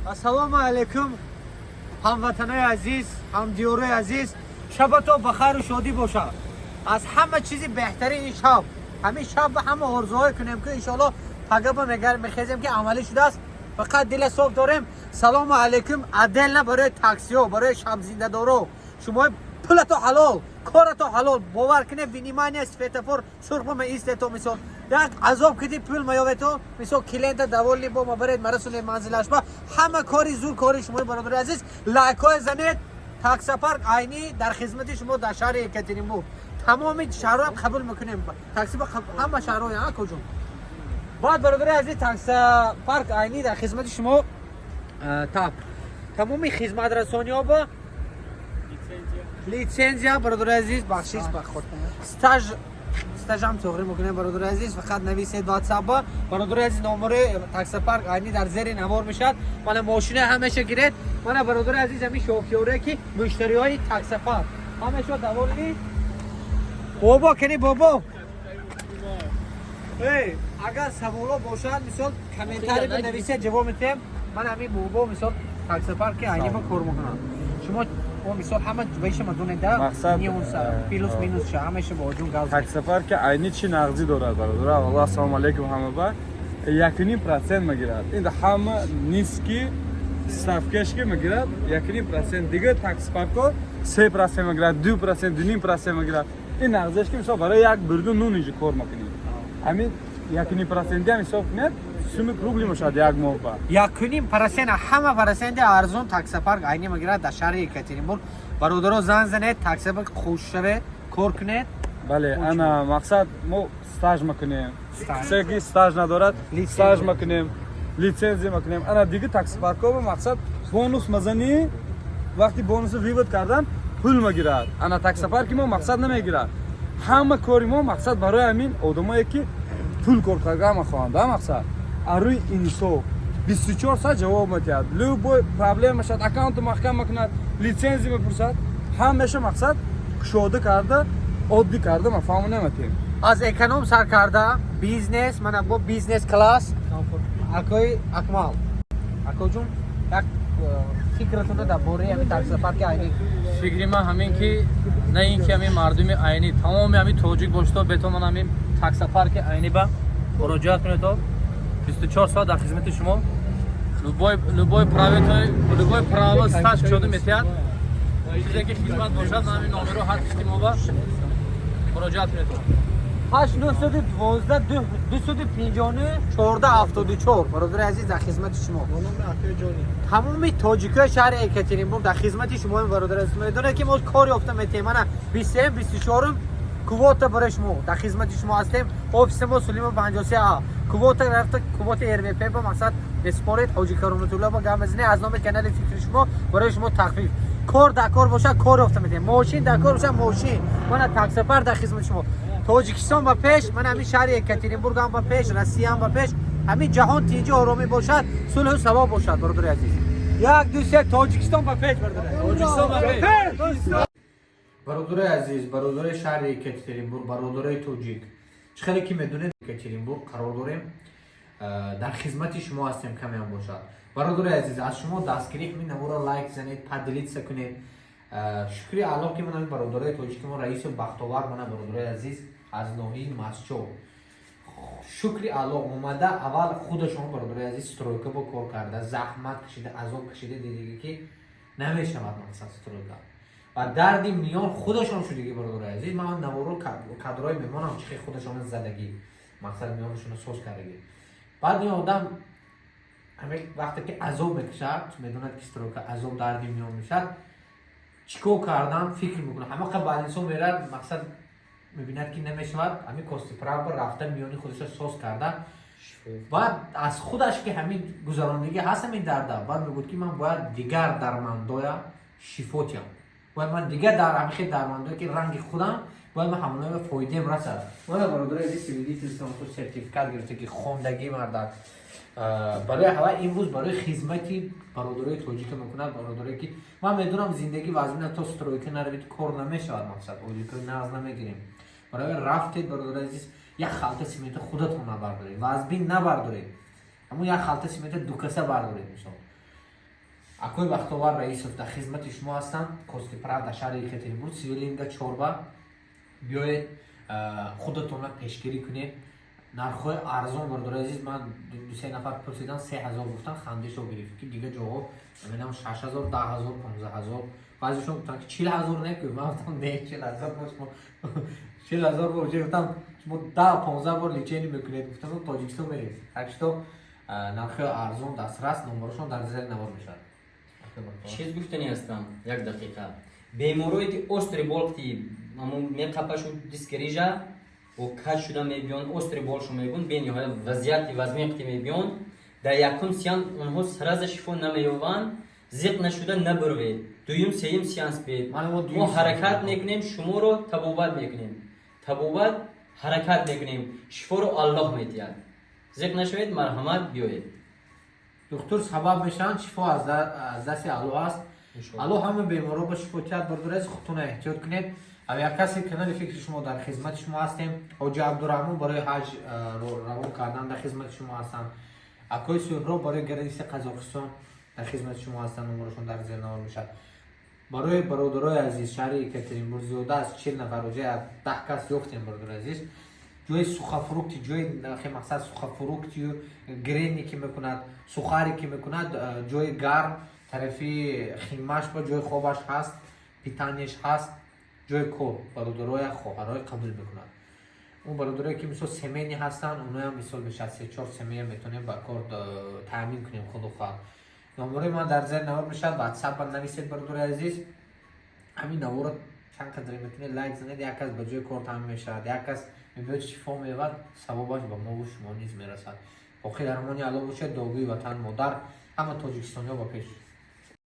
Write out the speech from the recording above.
Assalomu alaykum hamvatanay aziz, hamdiyoray aziz. Shabato bakhar و shodi bosha. Az hamma chizi behtarin in shab. Hamin shab ba hamma orzuhay kunem ki inshallah pagaba megar mekhazem ki amali shuda ast. Faqat dil sof dorem. Assalomu alaykum adelna baroy taksiyo, baroy shab zindadoro. Shumoy pulato halol, korato halol. Bovar kine vinimaniya sfetafor surbo me isteto misol. یک عذاب کدی پول میاوه تو مثلا کلینت دوالی با ما برید مرسون منزلش با همه کاری زور کاری شما برادر عزیز لایکای زنید تاکسی پارک عینی در خدمت شما در شهر یکاترینبورگ تمام شهرها هم قبول میکنیم تاکسی پارک همه شهرها ها کجا بعد برادر عزیز تاکسی پارک عینی در خدمت شما تمام خدمت رسانی ها با لیسنزیا برادر عزیز بخشش بخورد استاجم توغری میکنه برادر عزیز فقط نویسید واتساپ با برادر عزیز نمره تاکسی پارک عینی در زیر نوار میشد مال ماشین همیشه گیرید من برادر عزیز همین شوکیوره که مشتری های تاکسی پارک همیشه دوالی بابا کنی بابا اگر سوالا باشد مثال کامنتاری بنویسید جواب میدم من همین بابا مثال تاکسی پارک عینی با کار میکنم شما او مثال همه بیش مدونه ده نیون پیلوس مینوس شه همیشه با جون گاز تاکسی پارک عینی چی نقدی دارد برادر والله السلام علیکم همه با 1.5% میگیرد این همه نیست که ставкаш که میگیرد 1.5% دیگه تاکسی پارک 3% میگیرد 2% 2.5% میگیرد این نقدش که مثلا برای یک بردون نون اینجا کار میکنیم همین 1.5% هم حساب کنید سومی پروبلم شد یک ماه با 1.5% همه پرسنت ارزون تاکسی پارک عینی میگیرد در شهر یکاترینبورگ برادرها زنگ زنید تاکسی پارک خوش شوه کار کنید بله انا مقصد ما استاج میکنیم کسی که استاج ندارد استاج میکنیم لیسنس میکنیم انا دیگه تاکسی پارک ها مقصد بونوس مزنی وقتی بونوس ویوت کردن پول میگیرد انا تاکسی پارک ما مقصد نمیگیرد همه کاری ما مقصد برای همین آدمایی که پول کار میخوان ده مقصد روی اینسو 24 ساعت جواب میدهد لوبوی پرابلم میشد اکانت محکم میکند لیسنس میپرسد همیشه مقصد شده کرده عادی کرده ما فهم نمیتیم از اکونوم سر کرده بیزنس من ابو بیزنس کلاس اکوی اکمال اکو جون یک فکرتون در باره همین تاکسی پارک عینی فکری من همین که نه این که همین مردم عینی تمام همین توجیه باشد به تو من همین تاکسی پارک عینی با مراجعت کنید تو 24 ساعت در خدمت شما لوبای پرایوت استاج شده میتید چیزی که خدمت باشد همین نامه رو هر کسی ما با مراجعت کنید 8912 259 1474 برادر عزیز در خدمت شما تمام تاجیکای شهر یکاترینبورگ در خدمت شما برادر عزیز میدونه که ما کاری افته میتیم من 23 24 کووتا برای شما در خدمت شما هستیم آفیس ما سلیمان 53 کووتا رفته کووتا ار پی با مقصد اسپورت حاجی کرامت الله با گامزنی از نام کانال فکر شما برای شما تخفیف کار در کار باشه کار افته میتیم ماشین در کار باشه ماشین من تاکسی پارک در خدمت شما تاجیکستان با پیش من همین شهر یکاترینبورگ هم با پیش روسیه هم با پیش همین جهان تیجی آرامی باشد صلح و ثبات باشد برادر عزیز یک دو سه تاجیکستان با پیش برادر تاجیکستان با پیش برادر عزیز برادر شهر یکاترینبورگ برادر توجیک چخیلی که میدونید یکاترینبورگ قرار داریم در خدمت شما هستیم کمی هم باشد برادر عزیز از شما دستگیری همین نمورا لایک زنید پدلیت سکنید شکری علاقه که من برادر توجیک ما رئیس بختاور من برادر عزیز از ناحیه مسچو شکری علاقه اومده اول خود شما برادر عزیز استرویکا با کار کرده زحمت کشیده عذاب کشیده دیگه که نمیشود مقصد استرویکا و دردی میان خودشان شده برادر عزیز من نوارو کادرای میمانم چه خودشان زدگی مقصد میانشون سوس کردگی بعد این آدم همین وقتی که عذاب میکشد میدوند که استرویکا عذاب دردی میان میشد چیکو کردم فکر میکنم همه قبل انسان میرد مقصد میبیند که نمیشود همین کوستی پرابر رفته میانی خودش سوس کرده بعد از خودش که همین گذراندگی هست همین درده بعد میگوید که من باید دیگر درماندوی شیفوتیم باید من دیگر در همیشه درماندوی که رنگ خودم باید من همونای فایده رسد باید برادر عزیز سیویدی سیستم تو سرتیفیکات گرفته که خوندگی مردد برای همه امروز برای خدمتی برادرای توجیک میکنند برادرایی که من میدونم زندگی وزمین تو استرویک نروید کار نمیشود مقصد اولیکو ناز نمیگیریم برای رفتید برادر عزیز یک خلطه سیمنت خودتون نبردارید وزبین نبردارید اما یک خلطه سیمنت دو کاسه بردارید میشون акои бахтовар раисов дар хизмати шумо ҳастанд. Кости правда шаҳри Екатеринбург, Севелинга 4 биёед худатонро пешгирӣ кунед. нархҳои арзон бародари азиз, ман 2-3 нафар пурсидам 3000 гуфтан, хандишо гирифт ки дига ҷоҳо мебинам 6000, 10000, 15000, баъзешон гуфтан ки 40000 некӯ, ман гуфтам не 40000 бо шумо 40000 бо гуфтам шумо 10-15 бор личени мекунед, гуфтам Тоҷикистон меред. Так что нархҳои арзон дастрас, номерошон дар зери навор мешавад. чиз гуфтани ҳастам 1 дақиқа. беморои ки остри болқти амон меқапашу дискрижа бо кач шуда мебиён, остри болшу мебиён, бениҳоят вазъияти вазмиқти мебиён, дар якум сеанс онҳо сраза шифо намеёванд, зиқ нашуда набурвед, дуюм сеюм сеанс бед. мо ҳаракат мекунем, шуморо табобат мекунем, табобат ҳаракат мекунем, шифоро Аллоҳ медиҳад. зиқ нашавед, марҳамат биёед. духтур сабаб мешаванд, шифо аз дасти Аллоҳ аст. Аллоҳ ҳама беморро ба шифо диҳад. бародари азиз, худтонро эҳтиёт кунед. як касе канали фикри шумо дар хизмати шумо ҳастем. ҳоҷи Абдураҳмон барои ҳаҷ равон кардан дар хизмати шумо ҳастанд. акои Сӯҳроб барои граниси Қазоқистон дар хизмати шумо ҳастанд. номерошон дар зер навор мешавад. барои бародарои азиз шаҳри Екатеринбург зиёда аз 40 нафар ҷои 10 кас ёфтем. бародари азиз, ҷои сухафрукти, ҷои мақсад сухафруктию грени ки мекунад, сухаре ки мекунад, ҷои гарм тарафи химаш ба ҷои хобаш ҳаст, питаниеш ҳаст, ҷои кор бародароя хоҳарой қабул мекунад. он бародарое ки мисол семейни ҳастанд, оноям мисол беша 3-4 семея метонем ба кор таъмин кунем худу хоҳад. номерои ман дар зер навор мешавад, WhatsApp нависед бародари азиз. ҳамин наворо чанд қадре метонед лайк занед, як кас ба ҷои кор таъмин мешавад, як кас мебиёд шифо меёвад, савобаш ба мову шумо низ мерасад. охир дармони Аллоҳ бошед, догӯи ватан модар, ҳама тоҷикистониҳо ба пеш.